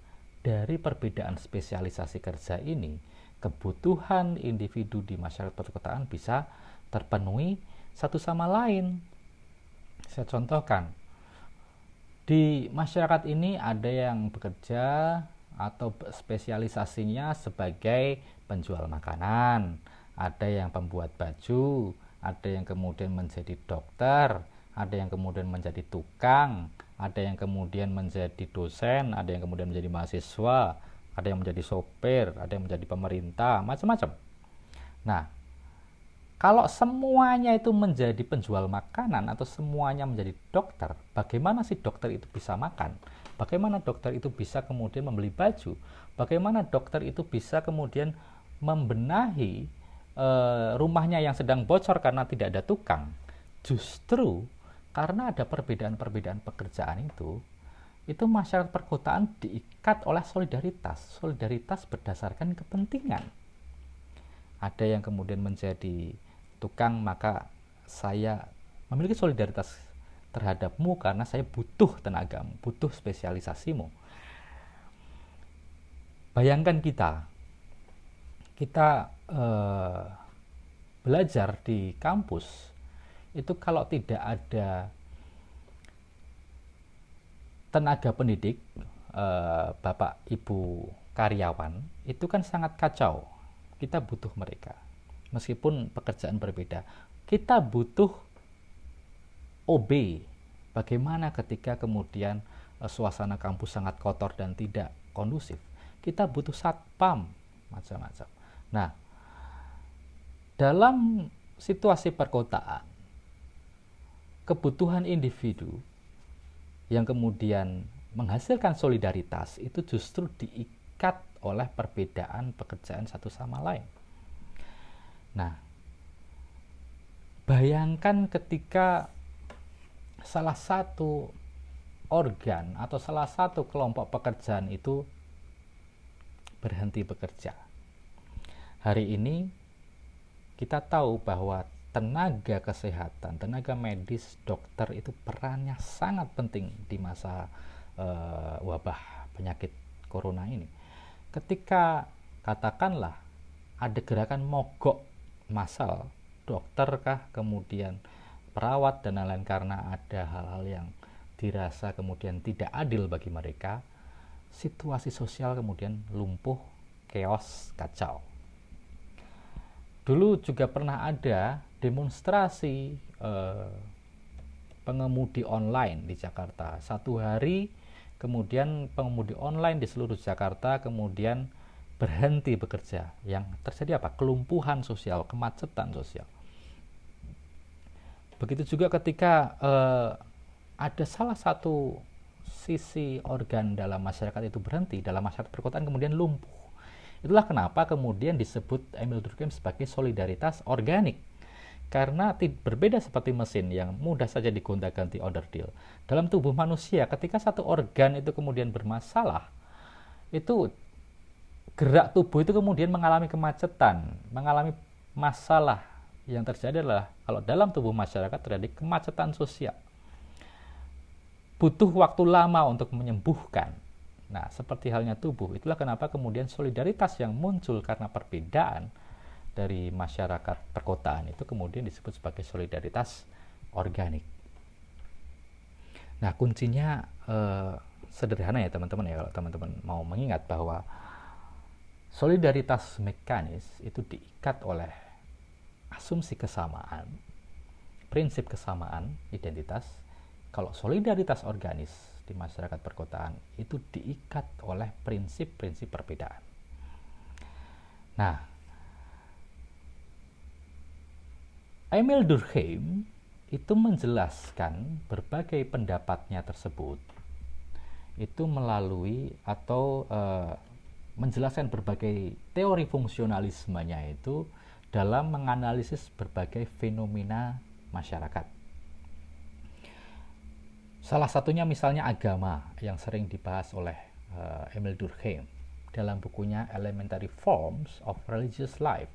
Speaker 1: dari perbedaan spesialisasi kerja ini, kebutuhan individu di masyarakat perkotaan bisa terpenuhi satu sama lain. Saya contohkan, di masyarakat ini ada yang bekerja atau spesialisasinya sebagai penjual makanan, ada yang pembuat baju, ada yang kemudian menjadi dokter, ada yang kemudian menjadi tukang, ada yang kemudian menjadi dosen, ada yang kemudian menjadi mahasiswa, ada yang menjadi sopir, ada yang menjadi pemerintah, macam-macam. Nah, kalau semuanya itu menjadi penjual makanan atau semuanya menjadi dokter, bagaimana sih dokter itu bisa makan? Bagaimana dokter itu bisa kemudian membeli baju? Bagaimana dokter itu bisa kemudian membenahi rumahnya yang sedang bocor karena tidak ada tukang? Justru karena ada perbedaan-perbedaan pekerjaan itu masyarakat perkotaan diikat oleh solidaritas. Solidaritas berdasarkan kepentingan. Ada yang kemudian menjadi tukang, maka saya memiliki solidaritas terhadapmu karena saya butuh tenagamu, butuh spesialisasimu. Bayangkan kita belajar di kampus itu, kalau tidak ada tenaga pendidik, bapak ibu karyawan, itu kan sangat kacau. Kita butuh mereka. Meskipun pekerjaan berbeda, kita butuh OB. Bagaimana ketika kemudian suasana kampus sangat kotor dan tidak kondusif? Kita butuh satpam, macam-macam. Nah, dalam situasi perkotaan, kebutuhan individu yang kemudian menghasilkan solidaritas itu justru diikat oleh perbedaan pekerjaan satu sama lain. Nah, bayangkan ketika salah satu organ atau salah satu kelompok pekerjaan itu berhenti bekerja. Hari ini kita tahu bahwa tenaga kesehatan, tenaga medis, dokter itu perannya sangat penting di masa wabah penyakit corona ini. Ketika katakanlah ada gerakan mogok massal, dokter kah, kemudian perawat dan lain-lain karena ada hal-hal yang dirasa kemudian tidak adil bagi mereka, situasi sosial kemudian lumpuh, chaos, kacau. Dulu juga pernah ada demonstrasi pengemudi online di Jakarta. Satu hari kemudian pengemudi online di seluruh Jakarta kemudian berhenti bekerja. Yang terjadi apa? Kelumpuhan sosial, kemacetan sosial. Begitu juga ketika ada salah satu sisi organ dalam masyarakat itu berhenti, dalam masyarakat perkotaan kemudian lumpuh. Itulah kenapa kemudian disebut Emil Durkheim sebagai solidaritas organik. Karena berbeda seperti mesin yang mudah saja digonta-ganti onderdil. Dalam tubuh manusia, ketika satu organ itu kemudian bermasalah, itu gerak tubuh itu kemudian mengalami kemacetan, mengalami masalah. Yang terjadi adalah kalau dalam tubuh masyarakat terjadi kemacetan sosial. Butuh waktu lama untuk menyembuhkan. Nah, seperti halnya tubuh, itulah kenapa kemudian solidaritas yang muncul karena perbedaan dari masyarakat perkotaan itu kemudian disebut sebagai solidaritas organik. Nah, kuncinya sederhana ya teman-teman ya, kalau teman-teman mau mengingat bahwa solidaritas mekanis itu diikat oleh asumsi kesamaan, prinsip kesamaan identitas. Kalau solidaritas organis di masyarakat perkotaan itu diikat oleh prinsip-prinsip perbedaan. Nah, Emil Durkheim itu menjelaskan berbagai pendapatnya tersebut itu melalui atau menjelaskan berbagai teori fungsionalismenya itu dalam menganalisis berbagai fenomena masyarakat. Salah satunya misalnya agama yang sering dibahas oleh Emil Durkheim dalam bukunya Elementary Forms of Religious Life,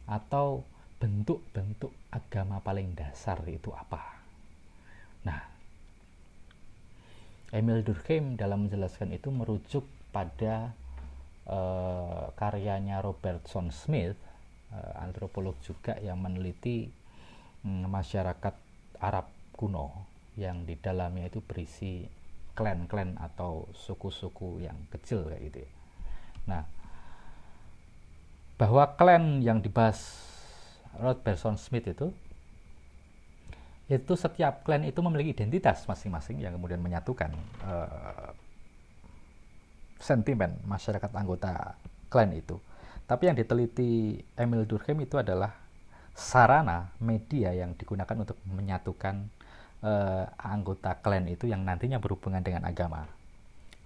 Speaker 1: atau bentuk-bentuk agama paling dasar itu apa. Nah, Emil Durkheim dalam menjelaskan itu merujuk pada karyanya Robertson Smith, antropolog juga yang meneliti masyarakat Arab kuno yang di dalamnya itu berisi klan-klan atau suku-suku yang kecil kayak gitu ya. Nah, bahwa klan yang dibahas Robertson Smith itu setiap klan itu memiliki identitas masing-masing yang kemudian menyatukan sentimen masyarakat anggota klan itu. Tapi yang diteliti Emil Durkheim itu adalah sarana media yang digunakan untuk menyatukan anggota klan itu yang nantinya berhubungan dengan agama.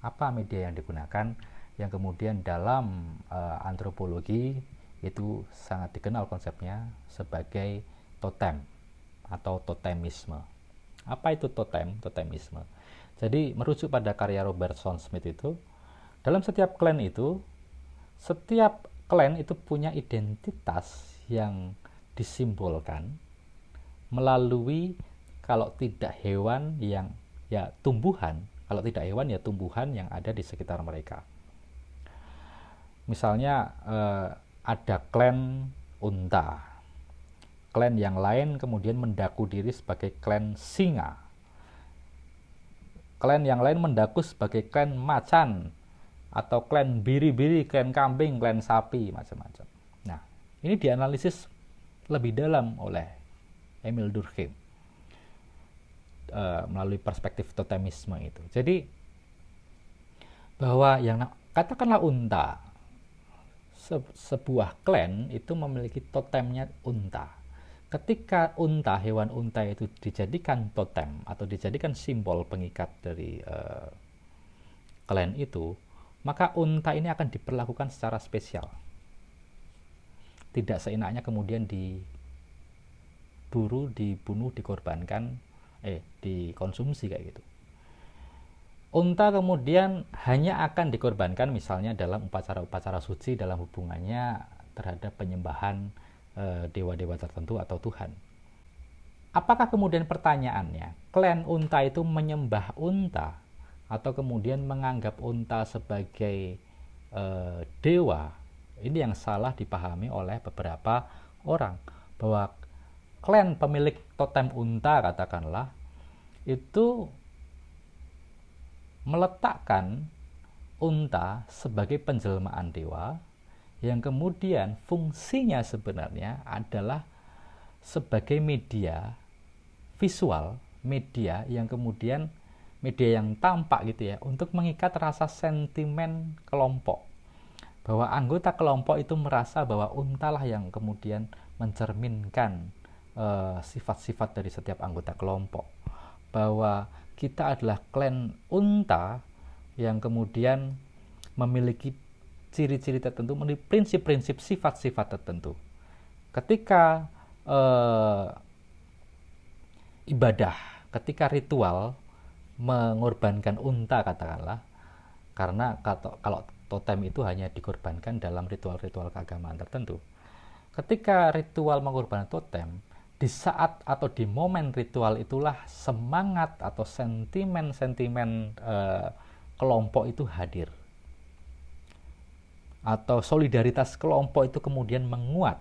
Speaker 1: Apa media yang digunakan? Yang kemudian dalam antropologi itu sangat dikenal konsepnya sebagai totem atau totemisme. Apa itu totem? Totemisme. Jadi merujuk pada karya Robertson Smith itu, dalam setiap klan itu, setiap klan itu punya identitas yang disimbolkan melalui, kalau tidak hewan yang ya tumbuhan, kalau tidak hewan ya tumbuhan yang ada di sekitar mereka. Misalnya ada klan unta, klan yang lain kemudian mendaku diri sebagai klan singa, klan yang lain mendaku sebagai klan macan, atau klan biri-biri, klan kambing, klan sapi, macam-macam. Nah, ini dianalisis lebih dalam oleh Emil Durkheim melalui perspektif totemisme itu. Jadi bahwa yang katakanlah unta, sebuah klan itu memiliki totemnya unta. Ketika unta, hewan unta itu dijadikan totem atau dijadikan simbol pengikat dari klan itu, maka unta ini akan diperlakukan secara spesial. Tidak seenaknya kemudian diburu, dibunuh, dikorbankan, dikonsumsi kayak gitu. Unta kemudian hanya akan dikorbankan misalnya dalam upacara-upacara suci dalam hubungannya terhadap penyembahan dewa-dewa tertentu atau Tuhan. Apakah kemudian pertanyaannya, klan unta itu menyembah unta atau kemudian menganggap unta sebagai dewa? Ini yang salah dipahami oleh beberapa orang, bahwa klan pemilik totem unta katakanlah itu meletakkan unta sebagai penjelmaan dewa yang kemudian fungsinya sebenarnya adalah sebagai media visual, media yang kemudian media yang tampak gitu ya, untuk mengikat rasa sentimen kelompok, bahwa anggota kelompok itu merasa bahwa untalah yang kemudian mencerminkan sifat-sifat dari setiap anggota kelompok, bahwa kita adalah klan unta yang kemudian memiliki ciri-ciri tertentu, memiliki prinsip-prinsip sifat-sifat tertentu. Ketika ibadah, ketika ritual mengorbankan unta katakanlah, karena kalau totem itu hanya dikorbankan dalam ritual-ritual keagamaan tertentu. Ketika ritual mengorbankan totem, di saat atau di momen ritual itulah semangat atau sentimen-sentimen kelompok itu hadir, atau solidaritas kelompok itu kemudian menguat.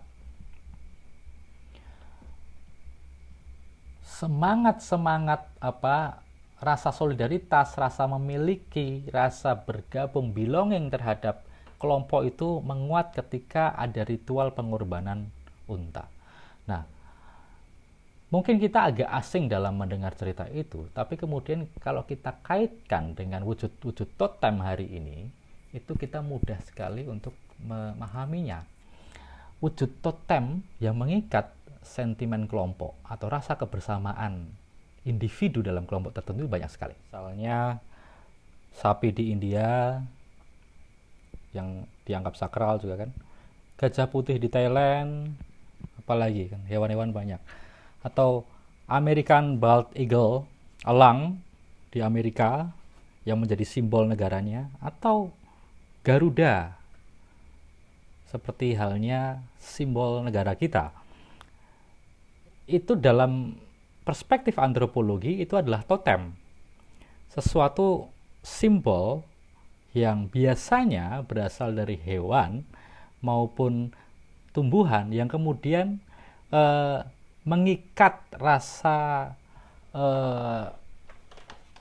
Speaker 1: Semangat rasa solidaritas, rasa memiliki, rasa bergabung, belonging terhadap kelompok itu menguat ketika ada ritual pengorbanan unta. Nah, mungkin kita agak asing dalam mendengar cerita itu, tapi kemudian kalau kita kaitkan dengan wujud-wujud totem hari ini, itu kita mudah sekali untuk memahaminya. Wujud totem yang mengikat sentimen kelompok atau rasa kebersamaan individu dalam kelompok tertentu banyak sekali. Misalnya sapi di India yang dianggap sakral juga kan, gajah putih di Thailand, apalagi kan hewan-hewan banyak. Atau American Bald Eagle, elang di Amerika yang menjadi simbol negaranya, atau Garuda seperti halnya simbol negara kita. Itu dalam perspektif antropologi itu adalah totem, sesuatu simbol yang biasanya berasal dari hewan maupun tumbuhan yang kemudian mengikat rasa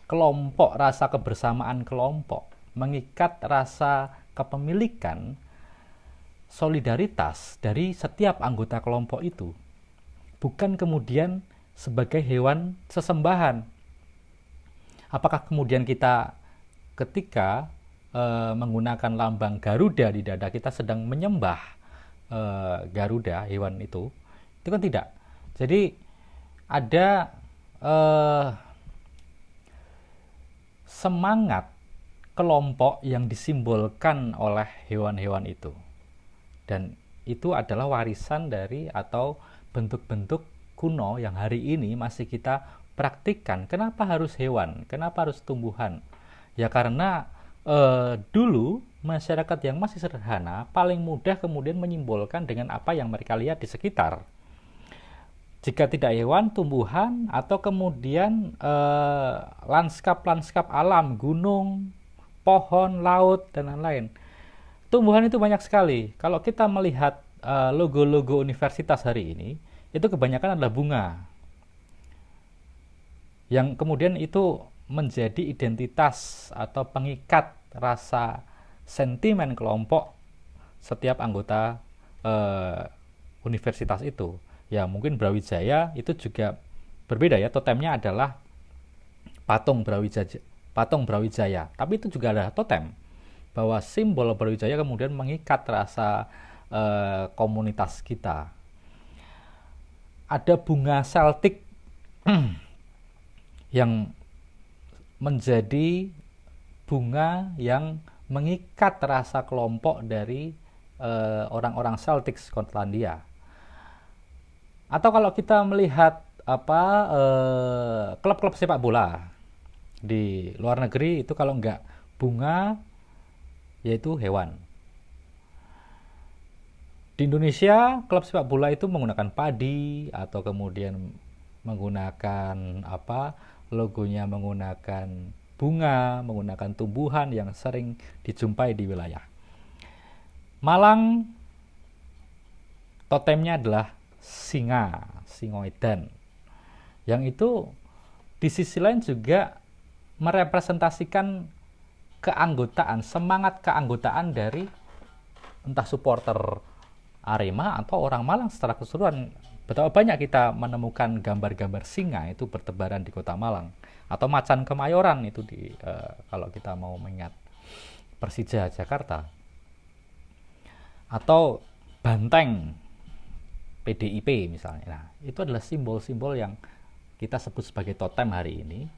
Speaker 1: kelompok, rasa kebersamaan kelompok, mengikat rasa kepemilikan, solidaritas dari setiap anggota kelompok itu, bukan kemudian sebagai hewan sesembahan. Apakah kemudian kita ketika menggunakan lambang Garuda di dada kita sedang menyembah Garuda, hewan itu kan tidak. Jadi ada semangat kelompok yang disimbolkan oleh hewan-hewan itu, dan itu adalah warisan dari atau bentuk-bentuk kuno yang hari ini masih kita praktikkan. Kenapa harus hewan? Kenapa harus tumbuhan? Ya karena dulu masyarakat yang masih sederhana paling mudah kemudian menyimbolkan dengan apa yang mereka lihat di sekitar. Jika tidak hewan, tumbuhan, atau kemudian lanskap-lanskap alam, gunung, pohon, laut, dan lain-lain. Tumbuhan itu banyak sekali. Kalau kita melihat logo-logo universitas hari ini, itu kebanyakan adalah bunga, yang kemudian itu menjadi identitas atau pengikat rasa sentimen kelompok setiap anggota universitas itu. Ya mungkin Brawijaya itu juga berbeda ya, totemnya adalah patung Brawijaya, tapi itu juga adalah totem, bahwa simbol Brawijaya kemudian mengikat rasa komunitas kita. Ada bunga Celtic yang menjadi bunga yang mengikat rasa kelompok dari orang-orang Celtic Skotlandia. Atau kalau kita melihat klub-klub sepak bola di luar negeri, itu kalau enggak bunga yaitu hewan. Di Indonesia klub sepak bola itu menggunakan padi, atau kemudian menggunakan logonya menggunakan bunga, menggunakan tumbuhan yang sering dijumpai di wilayah. Malang totemnya adalah singoedan, yang itu di sisi lain juga merepresentasikan keanggotaan, semangat keanggotaan dari entah supporter Arema atau orang Malang secara keseluruhan. Betapa banyak kita menemukan gambar-gambar singa itu bertebaran di kota Malang, atau macan Kemayoran itu kalau kita mau mengingat Persija Jakarta, atau banteng PDIP misalnya. Nah, itu adalah simbol-simbol yang kita sebut sebagai totem hari ini.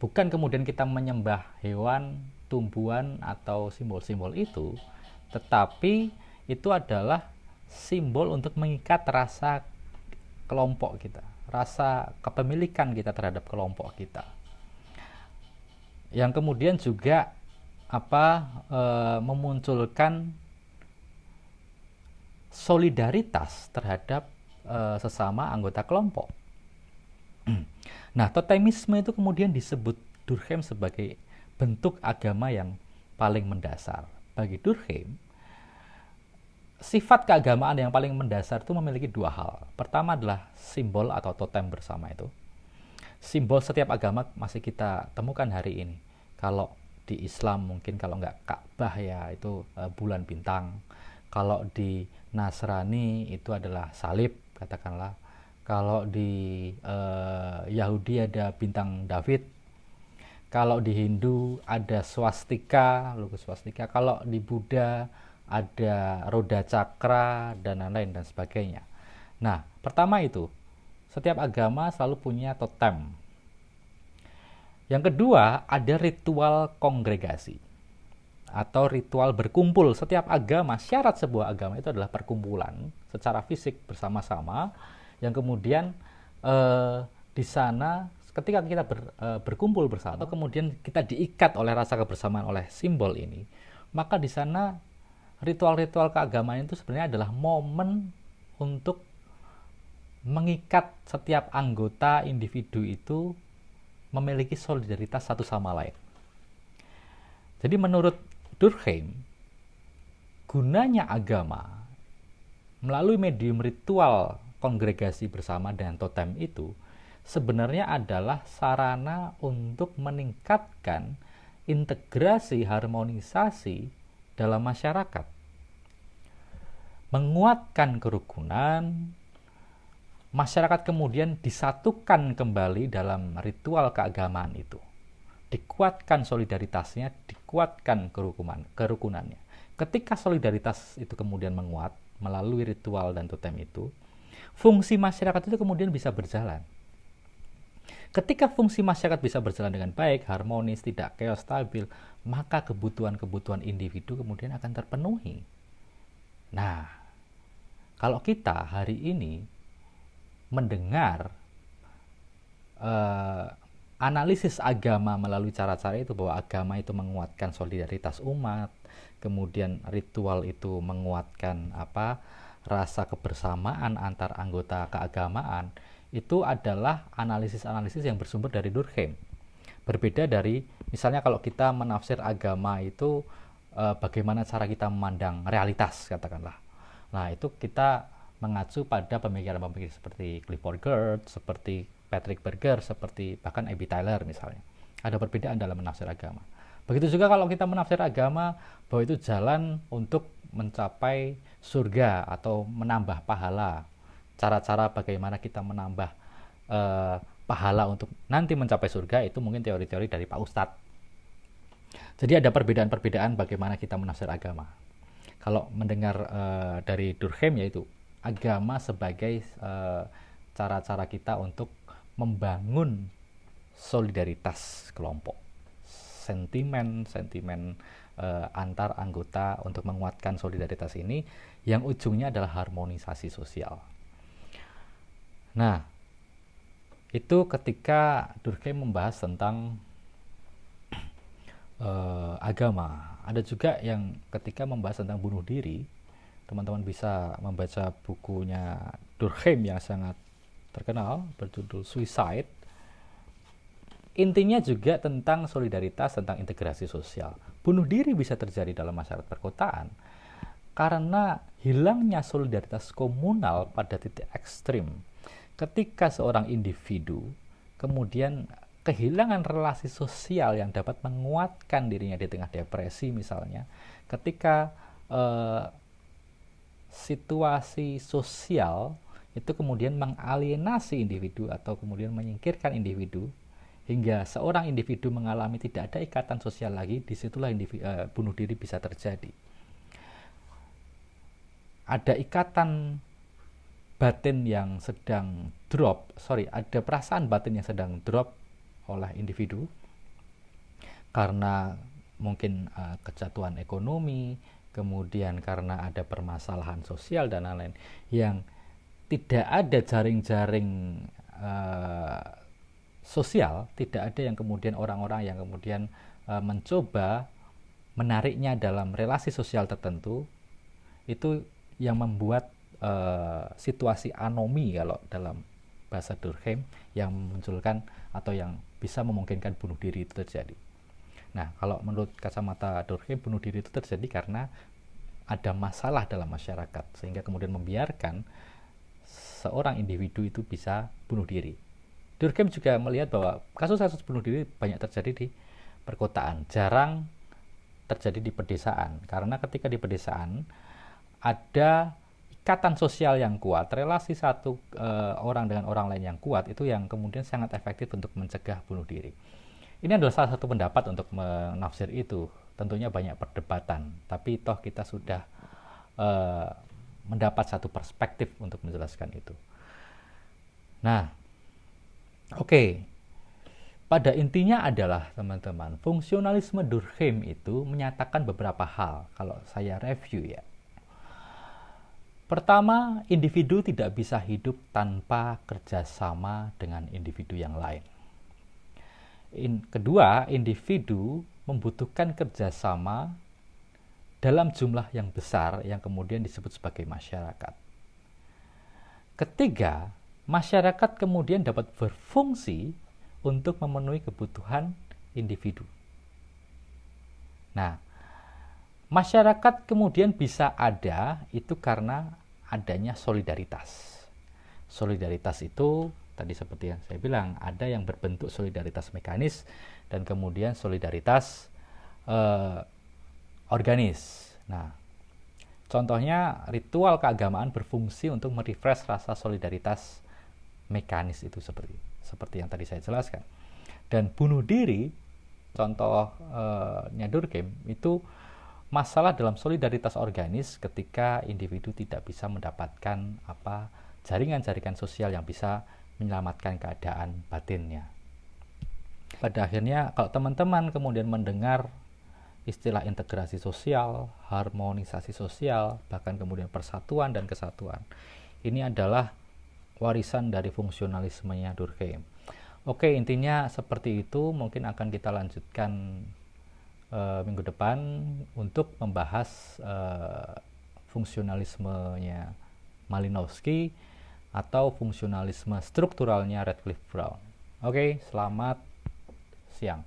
Speaker 1: Bukan kemudian kita menyembah hewan, tumbuhan, atau simbol-simbol itu, tetapi itu adalah simbol untuk mengikat rasa kelompok kita, rasa kepemilikan kita terhadap kelompok kita, yang kemudian juga memunculkan solidaritas terhadap sesama anggota kelompok. Nah, totemisme itu kemudian disebut Durkheim sebagai bentuk agama yang paling mendasar. Bagi Durkheim, sifat keagamaan yang paling mendasar itu memiliki dua hal. Pertama adalah simbol atau totem bersama itu. Simbol setiap agama masih kita temukan hari ini. Kalau di Islam mungkin kalau nggak Ka'bah ya itu bulan bintang. Kalau di Nasrani itu adalah salib katakanlah. Kalau di Yahudi ada bintang David. Kalau di Hindu ada swastika, logo swastika. Kalau di Buddha ada roda cakra dan lain-lain dan sebagainya. Nah, pertama itu, setiap agama selalu punya totem. Yang kedua, ada ritual kongregasi atau ritual berkumpul. Setiap agama, syarat sebuah agama itu adalah perkumpulan secara fisik bersama-sama, yang kemudian di sana ketika kita berkumpul bersama, atau kemudian kita diikat oleh rasa kebersamaan oleh simbol ini, maka di sana ritual-ritual keagamaan itu sebenarnya adalah momen untuk mengikat setiap anggota individu itu memiliki solidaritas satu sama lain. Jadi menurut Durkheim, gunanya agama melalui medium ritual kongregasi bersama dan totem itu sebenarnya adalah sarana untuk meningkatkan integrasi, harmonisasi dalam masyarakat, menguatkan kerukunan. Masyarakat kemudian disatukan kembali dalam ritual keagamaan itu, dikuatkan solidaritasnya, dikuatkan kerukunannya. Ketika solidaritas itu kemudian menguat melalui ritual dan totem itu, fungsi masyarakat itu kemudian bisa berjalan. Ketika fungsi masyarakat bisa berjalan dengan baik, harmonis, tidak chaos, stabil, maka kebutuhan-kebutuhan individu kemudian akan terpenuhi. Nah, kalau kita hari ini mendengar analisis agama melalui cara-cara itu, bahwa agama itu menguatkan solidaritas umat, kemudian ritual itu menguatkan rasa kebersamaan antar anggota keagamaan, itu adalah analisis-analisis yang bersumber dari Durkheim. Berbeda dari misalnya kalau kita menafsir agama itu bagaimana cara kita memandang realitas katakanlah. Nah, itu kita mengacu pada pemikiran-pemikiran seperti Clifford Geertz, seperti Patrick Berger, seperti bahkan Abby Tyler misalnya. Ada perbedaan dalam menafsir agama. Begitu juga kalau kita menafsir agama bahwa itu jalan untuk mencapai surga atau menambah pahala. Cara-cara bagaimana kita menambah pahala untuk nanti mencapai surga, itu mungkin teori-teori dari Pak Ustadz. Jadi ada perbedaan-perbedaan bagaimana kita menafsir agama. Kalau mendengar dari Durkheim, yaitu agama sebagai cara-cara kita untuk membangun solidaritas kelompok, sentimen antar anggota untuk menguatkan solidaritas ini, yang ujungnya adalah harmonisasi sosial. Nah, itu ketika Durkheim membahas tentang agama. Ada juga yang ketika membahas tentang bunuh diri, teman-teman bisa membaca bukunya Durkheim yang sangat terkenal berjudul Suicide. Intinya juga tentang solidaritas, tentang integrasi sosial. Bunuh diri bisa terjadi dalam masyarakat perkotaan karena hilangnya solidaritas komunal pada titik ekstrim. Ketika seorang individu kemudian kehilangan relasi sosial yang dapat menguatkan dirinya di tengah depresi misalnya, ketika situasi sosial itu kemudian mengalienasi individu atau kemudian menyingkirkan individu, hingga seorang individu mengalami tidak ada ikatan sosial lagi, disitulah bunuh diri bisa terjadi. Ada ikatan batin yang sedang ada perasaan batin yang sedang drop oleh individu karena mungkin kejatuhan ekonomi, kemudian karena ada permasalahan sosial dan lain-lain, yang tidak ada jaring-jaring sosial, tidak ada yang kemudian orang-orang yang kemudian mencoba menariknya dalam relasi sosial tertentu, itu yang membuat situasi anomi kalau dalam bahasa Durkheim, yang memunculkan atau yang bisa memungkinkan bunuh diri itu terjadi. Nah, kalau menurut kacamata Durkheim, bunuh diri itu terjadi karena ada masalah dalam masyarakat sehingga kemudian membiarkan seorang individu itu bisa bunuh diri. Durkheim juga melihat bahwa kasus-kasus bunuh diri banyak terjadi di perkotaan, jarang terjadi di pedesaan, karena ketika di pedesaan ada ikatan sosial yang kuat, relasi satu orang dengan orang lain yang kuat, itu yang kemudian sangat efektif untuk mencegah bunuh diri. Ini adalah salah satu pendapat untuk menafsir itu. Tentunya banyak perdebatan, tapi toh kita sudah mendapat satu perspektif untuk menjelaskan itu. Nah, oke. Pada intinya adalah, teman-teman, fungsionalisme Durkheim itu menyatakan beberapa hal kalau saya review ya. Pertama, individu tidak bisa hidup tanpa kerjasama dengan individu yang lain. Kedua, individu membutuhkan kerjasama dalam jumlah yang besar yang kemudian disebut sebagai masyarakat. Ketiga, masyarakat kemudian dapat berfungsi untuk memenuhi kebutuhan individu. Nah, masyarakat kemudian bisa ada itu karena adanya solidaritas. Solidaritas itu tadi seperti yang saya bilang, ada yang berbentuk solidaritas mekanis dan kemudian solidaritas organis. Nah, contohnya ritual keagamaan berfungsi untuk merefresh rasa solidaritas mekanis itu seperti yang tadi saya jelaskan. Dan bunuh diri, contohnya Durkheim, itu masalah dalam solidaritas organis ketika individu tidak bisa mendapatkan jaringan-jaringan sosial yang bisa menyelamatkan keadaan batinnya. Pada akhirnya, kalau teman-teman kemudian mendengar istilah integrasi sosial, harmonisasi sosial, bahkan kemudian persatuan dan kesatuan, ini adalah warisan dari fungsionalismenya Durkheim. Oke, intinya seperti itu. Mungkin akan kita lanjutkan minggu depan untuk membahas fungsionalismenya Malinowski atau fungsionalisme strukturalnya Radcliffe-Brown. Oke, selamat siang.